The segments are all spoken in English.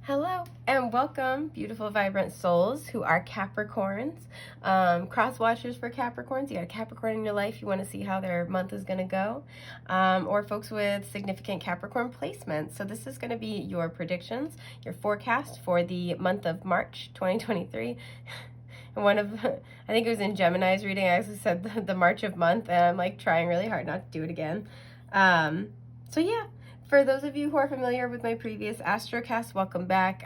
Hello and welcome, beautiful, vibrant souls who are Capricorns. Cross watchers for Capricorns. You got a Capricorn in your life. You want to see how their month is going to go. Or folks with significant Capricorn placements. So this is going to be your predictions, your forecast for the month of March 2023. And I think it was in Gemini's reading, I actually said the March of month, and I'm like trying really hard not to do it again. So yeah. For those of you who are familiar with my previous astrocast, welcome back.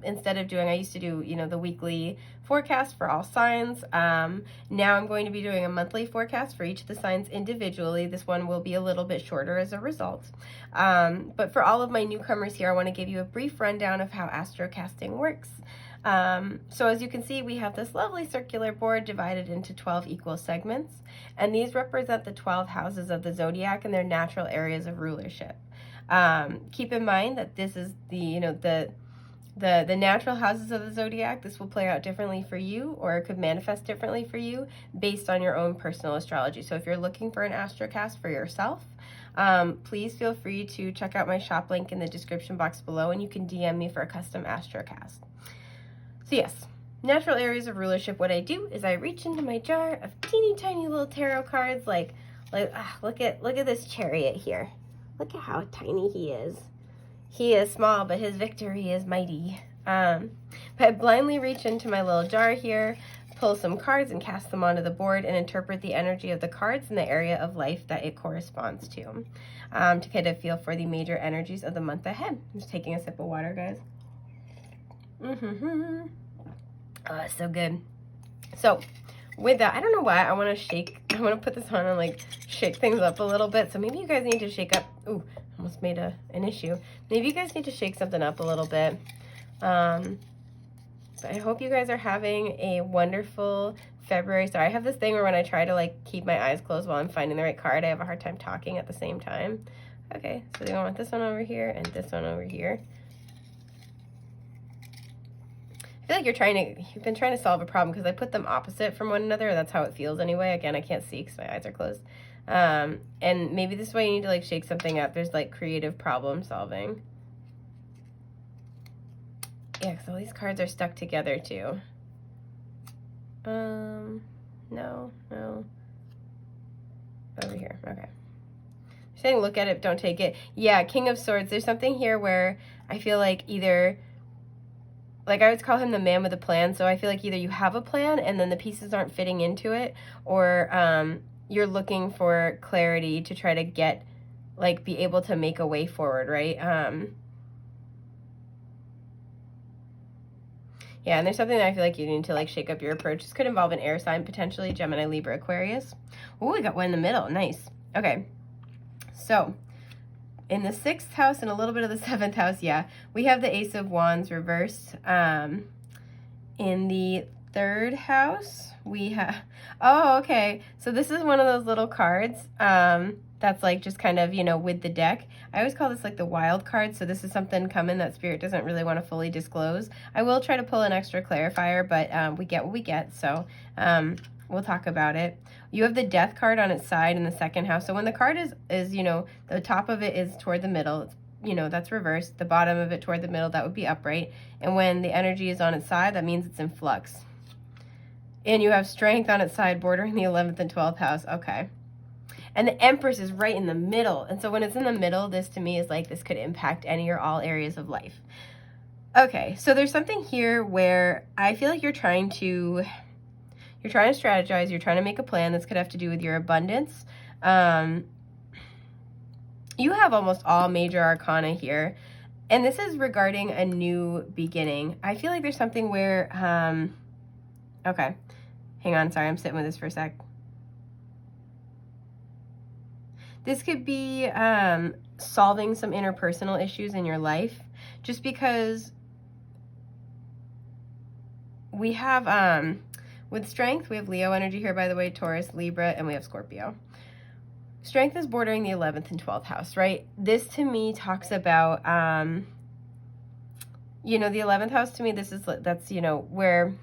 Instead of I used to do, the weekly forecast for all signs. Now I'm going to be doing a monthly forecast for each of the signs individually. This one will be a little bit shorter as a result. But for all of my newcomers here, I want to give you a brief rundown of how astrocasting works. So as you can see, we have this lovely circular board divided into 12 equal segments, and these represent the 12 houses of the zodiac and their natural areas of rulership. Keep in mind that this is the natural houses of the zodiac. This will play out differently for you, or it could manifest differently for you based on your own personal astrology. So if you're looking for an astrocast for yourself, please feel free to check out my shop link in the description box below, and you can DM me for a custom astrocast. So yes, natural areas of rulership. What I do is I reach into my jar of teeny tiny little tarot cards. Look at this chariot here. Look at how tiny he is. He is small, but his victory is mighty. But I blindly reach into my little jar here, pull some cards and cast them onto the board and interpret the energy of the cards in the area of life that it corresponds to kind of feel for the major energies of the month ahead. I'm just taking a sip of water, guys. Oh, it's so good. So with that, I don't know why I want to put this on and shake things up a little bit. So maybe you guys need to shake up. Ooh, almost made an issue. Maybe you guys need to shake something up a little bit. But I hope you guys are having a wonderful February. Sorry, I have this thing where when I try to keep my eyes closed while I'm finding the right card, I have a hard time talking at the same time. Okay, so we want this one over here and this one over here. I feel like you've been trying to solve a problem because I put them opposite from one another. That's how it feels anyway. Again, I can't see because my eyes are closed. And maybe this is why you need to shake something up. There's creative problem solving. Yeah, because all these cards are stuck together too. No. Over here, okay. You're saying look at it, don't take it. Yeah, King of Swords. There's something here where I feel like either... I would call him the man with a plan. So I feel like either you have a plan and then the pieces aren't fitting into it, or you're looking for clarity to try to get, be able to make a way forward, right? Yeah, and there's something that I feel like you need to shake up your approach. This could involve an air sign, potentially Gemini, Libra, Aquarius. Oh, we got one in the middle. Nice. Okay. So in the 6th house and a little bit of the 7th house, yeah, we have the Ace of Wands reversed. In the 3rd house, we have... Oh, okay. So this is one of those little cards that's just kind of, with the deck. I always call this the wild card. So this is something coming that Spirit doesn't really want to fully disclose. I will try to pull an extra clarifier, but we get what we get. So we'll talk about it. You have the Death card on its side in the 2nd house. So when the card is the top of it is toward the middle, that's reversed. The bottom of it toward the middle, that would be upright. And when the energy is on its side, that means it's in flux. And you have Strength on its side bordering the 11th and 12th house. Okay. And the Empress is right in the middle. And so when it's in the middle, this to me is this could impact any or all areas of life. Okay, so there's something here where I feel like you're trying to strategize, you're trying to make a plan. This could have to do with your abundance. You have almost all major arcana here. And this is regarding a new beginning. I feel like there's something where, okay, hang on, sorry, I'm sitting with this for a sec. This could be solving some interpersonal issues in your life, just because we have, with Strength, we have Leo energy here, by the way, Taurus, Libra, and we have Scorpio. Strength is bordering the 11th and 12th house, right? This to me talks about, the 11th house to me, that's, where,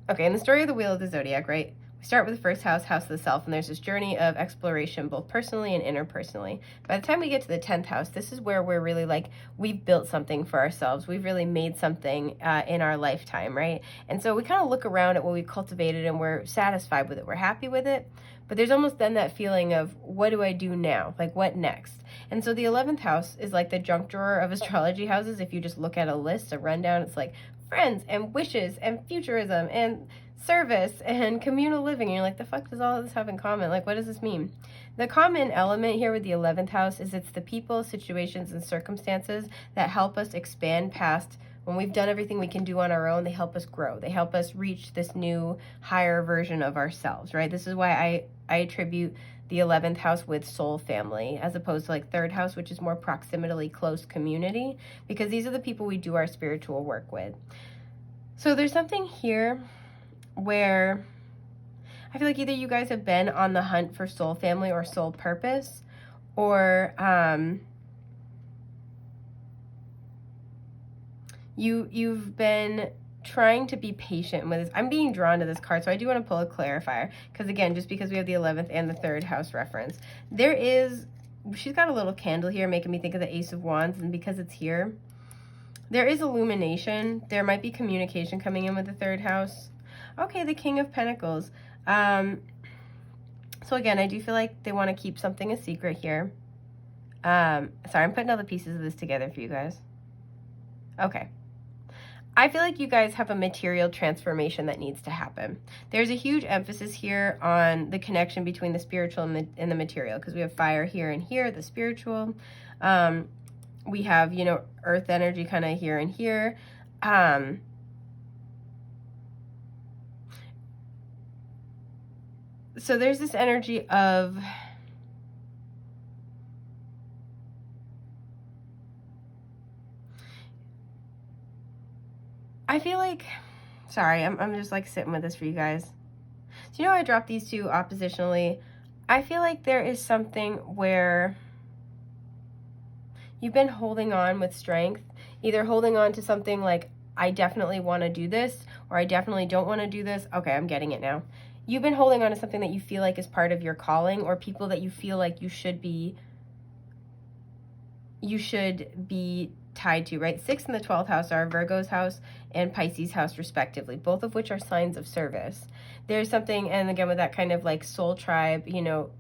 okay, in the story of the Wheel of the Zodiac, right? We start with the first house, house of the self, and there's this journey of exploration, both personally and interpersonally. By the time we get to the 10th house, this is where we're really like, we've built something for ourselves. We've really made something in our lifetime, right? And so we kind of look around at what we've cultivated and we're satisfied with it. We're happy with it. But there's almost then that feeling of, what do I do now? Like, what next? And so the 11th house is like the junk drawer of astrology houses. If you just look at a list, a rundown, it's like friends and wishes and futurism and service and communal living. And you're like, the fuck does all of this have in common? Like, what does this mean? The common element here with the 11th house is it's the people, situations, and circumstances that help us expand past when we've done everything we can do on our own. They help us grow. They help us reach this new higher version of ourselves, right? This is why I attribute the 11th house with soul family as opposed to like 3rd house, which is more proximately close community, because these are the people we do our spiritual work with. So there's something here where I feel like either you guys have been on the hunt for soul family or soul purpose, or you've been trying to be patient with this. I'm being drawn to this card, so I do want to pull a clarifier, because again, just because we have the 11th and the 3rd house reference, she's got a little candle here making me think of the Ace of Wands, and because it's here, there is illumination. There might be communication coming in with the 3rd house. Okay, the King of Pentacles. So again, I do feel like they want to keep something a secret here. Sorry, I'm putting all the pieces of this together for you guys. Okay. I feel like you guys have a material transformation that needs to happen. There's a huge emphasis here on the connection between the spiritual and the material, because we have fire here and here, the spiritual. We have, you know, earth energy kind of here and here. So there's this energy of I feel like, sorry, I'm just like sitting with this for you guys. So you know I dropped these two oppositionally. I feel like there is something where you've been holding on with strength, either holding on to something like, I definitely want to do this, or I definitely don't want to do this. Okay, I'm getting it now. You've been holding on to something that you feel like is part of your calling, or people that you feel like you should be tied to, right? 6th and the 12th house are Virgo's house and Pisces house respectively, both of which are signs of service. There's something, and again with that kind of like soul tribe, you know,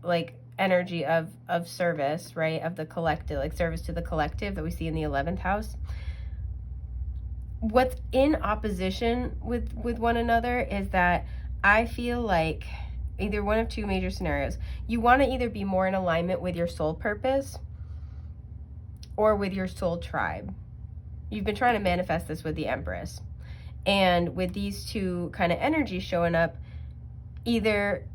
like energy of service, right? Of the collective, like service to the collective that we see in the 11th house. What's in opposition with one another is that I feel like either one of two major scenarios. You want to either be more in alignment with your soul purpose or with your soul tribe. You've been trying to manifest this with the Empress. And with these two kind of energies showing up, either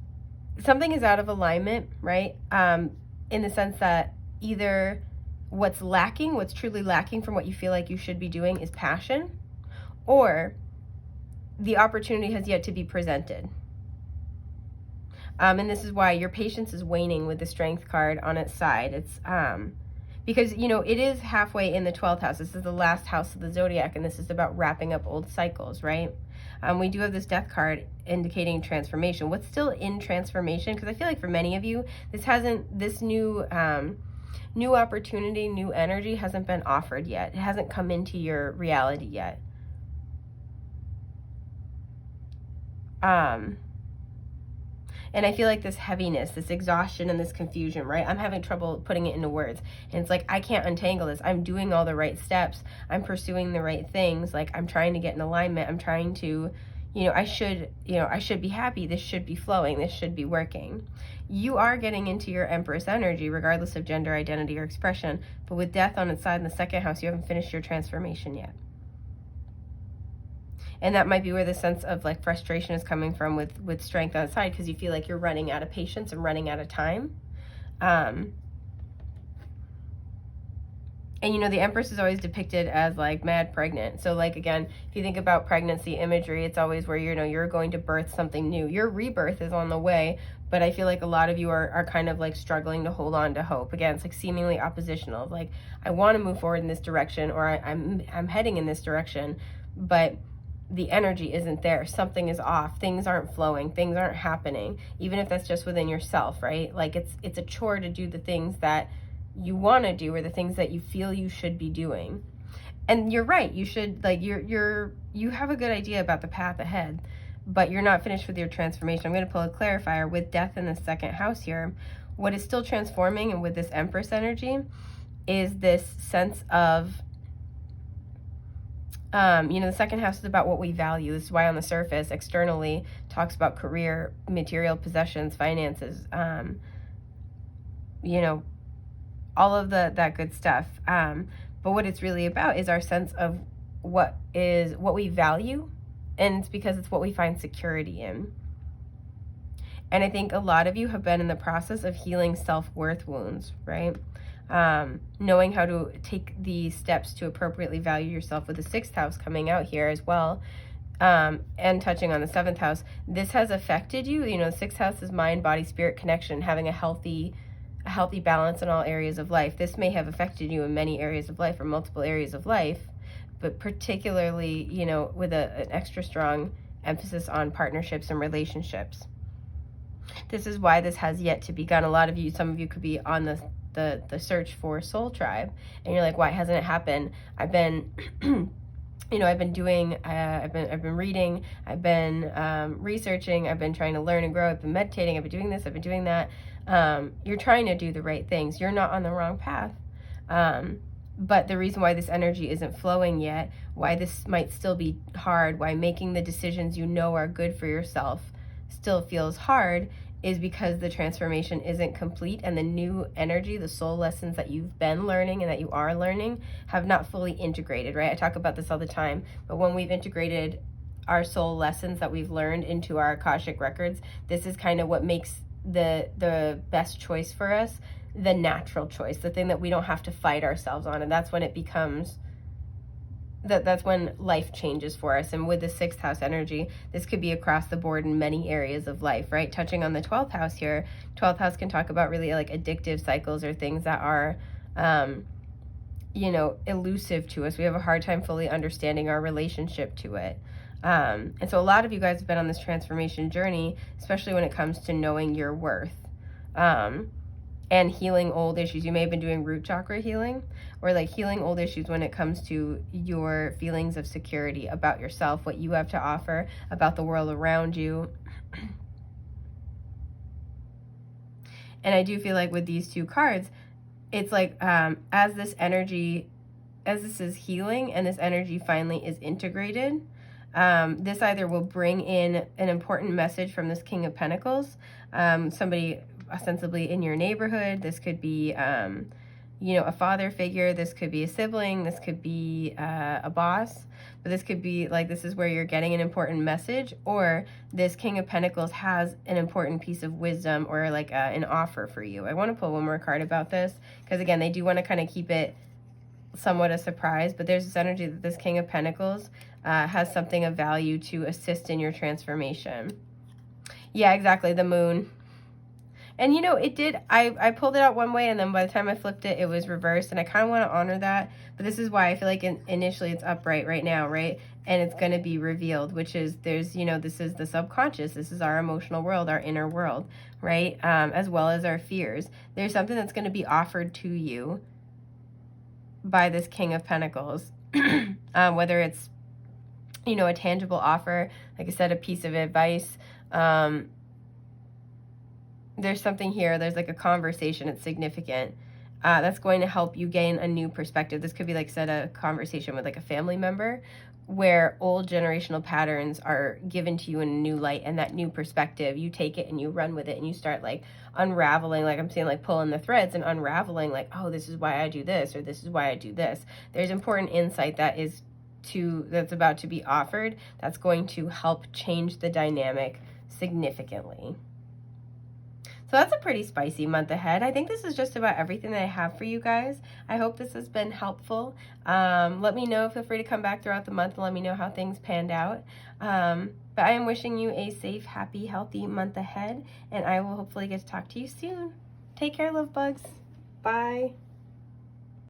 something is out of alignment, right? In the sense that either what's lacking, what's truly lacking from what you feel like you should be doing is passion, or the opportunity has yet to be presented. And this is why your patience is waning with the Strength card on its side. It's because, you know, it is halfway in the 12th house. This is the last house of the zodiac, and this is about wrapping up old cycles, right? We do have this Death card indicating transformation. What's still in transformation? Because I feel like for many of you, this new opportunity, new energy hasn't been offered yet. It hasn't come into your reality yet. And I feel like this heaviness, this exhaustion, and this confusion, right? I'm having trouble putting it into words. And it's like, I can't untangle this. I'm doing all the right steps. I'm pursuing the right things. Like, I'm trying to get in alignment. I'm trying to, I should be happy. This should be flowing. This should be working. You are getting into your Empress energy, regardless of gender identity or expression. But with Death on its side in the 2nd house, you haven't finished your transformation yet. And that might be where the sense of like frustration is coming from with Strength on its side, because you feel like you're running out of patience and running out of time. And the Empress is always depicted as like mad pregnant. So like, again, if you think about pregnancy imagery, it's always where, you're going to birth something new. Your rebirth is on the way, but I feel like a lot of you are kind of like struggling to hold on to hope. Again, it's like seemingly oppositional. Like, I want to move forward in this direction, or I'm heading in this direction, but the energy isn't there. Something is off. Things aren't flowing. Things aren't happening. Even if that's just within yourself, right? Like it's a chore to do the things that you want to do or the things that you feel you should be doing. And you're right. You should, like, you have a good idea about the path ahead, but you're not finished with your transformation. I'm going to pull a clarifier with death in the second house here. What is still transforming, and with this Empress energy, is this sense of the second house is about what we value. This is why on the surface, externally, talks about career, material possessions, finances, all of that good stuff. But what it's really about is our sense of what we value, and it's because it's what we find security in. And I think a lot of you have been in the process of healing self-worth wounds, right? Knowing how to take the steps to appropriately value yourself, with the 6th house coming out here as well, and touching on the 7th house. This has affected you. The 6th house is mind, body, spirit connection, having a healthy balance in all areas of life. This may have affected you in many areas of life or multiple areas of life, but particularly, with an extra strong emphasis on partnerships and relationships. This is why this has yet to begun. Some of you could be on the search for soul tribe, and you're like, why hasn't it happened? I've been I've been doing, I've been reading, I've been researching, I've been trying to learn and grow, I've been meditating, I've been doing this, I've been doing that. You're trying to do the right things. You're not on the wrong path. But the reason why this energy isn't flowing yet, why this might still be hard, why making the decisions are good for yourself still feels hard, is because the transformation isn't complete, and the new energy, the soul lessons that you've been learning and that you are learning, have not fully integrated, right? I talk about this all the time, but when we've integrated our soul lessons that we've learned into our Akashic records, this is kind of what makes the best choice for us, the natural choice, the thing that we don't have to fight ourselves on. And that's when it becomes that's when life changes for us. And with the 6th house energy, this could be across the board in many areas of life, right? Touching on the 12th house here, 12th house can talk about really like addictive cycles or things that are elusive to us. We have a hard time fully understanding our relationship to it. And so a lot of you guys have been on this transformation journey, especially when it comes to knowing your worth. And healing old issues. You may have been doing root chakra healing, or like healing old issues when it comes to your feelings of security about yourself, what you have to offer, about the world around you. And I do feel like with these two cards, it's like as this is healing and this energy finally is integrated, this either will bring in an important message from this King of Pentacles, somebody ostensibly in your neighborhood. This could be, a father figure. This could be a sibling. This could be a boss. But this could be like, this is where you're getting an important message, or this King of Pentacles has an important piece of wisdom or like an offer for you. I want to pull one more card about this, because again, they do want to kind of keep it somewhat a surprise, but there's this energy that this King of Pentacles has something of value to assist in your transformation. Yeah, exactly. The moon. And it did, I pulled it out one way, and then by the time I flipped it, it was reversed, and I kind of want to honor that, but this is why I feel like initially it's upright right now, right? And it's going to be revealed, which is, this is the subconscious, this is our emotional world, our inner world, right? As well as our fears. There's something that's going to be offered to you by this King of Pentacles, whether it's, a tangible offer, like I said, a piece of advice, there's something here, there's like a conversation, it's significant, that's going to help you gain a new perspective. This could be, like I said, a conversation with like a family member, where old generational patterns are given to you in a new light, and that new perspective, you take it and you run with it, and you start like unraveling, like I'm saying, like pulling the threads and unraveling, like, oh, this is why I do this, or this is why I do this. There's important insight that's about to be offered, that's going to help change the dynamic significantly. So that's a pretty spicy month ahead. I think this is just about everything that I have for you guys. I hope this has been helpful. Let me know. Feel free to come back throughout the month and let me know how things panned out. But I am wishing you a safe, happy, healthy month ahead, and I will hopefully get to talk to you soon. Take care, love bugs. Bye.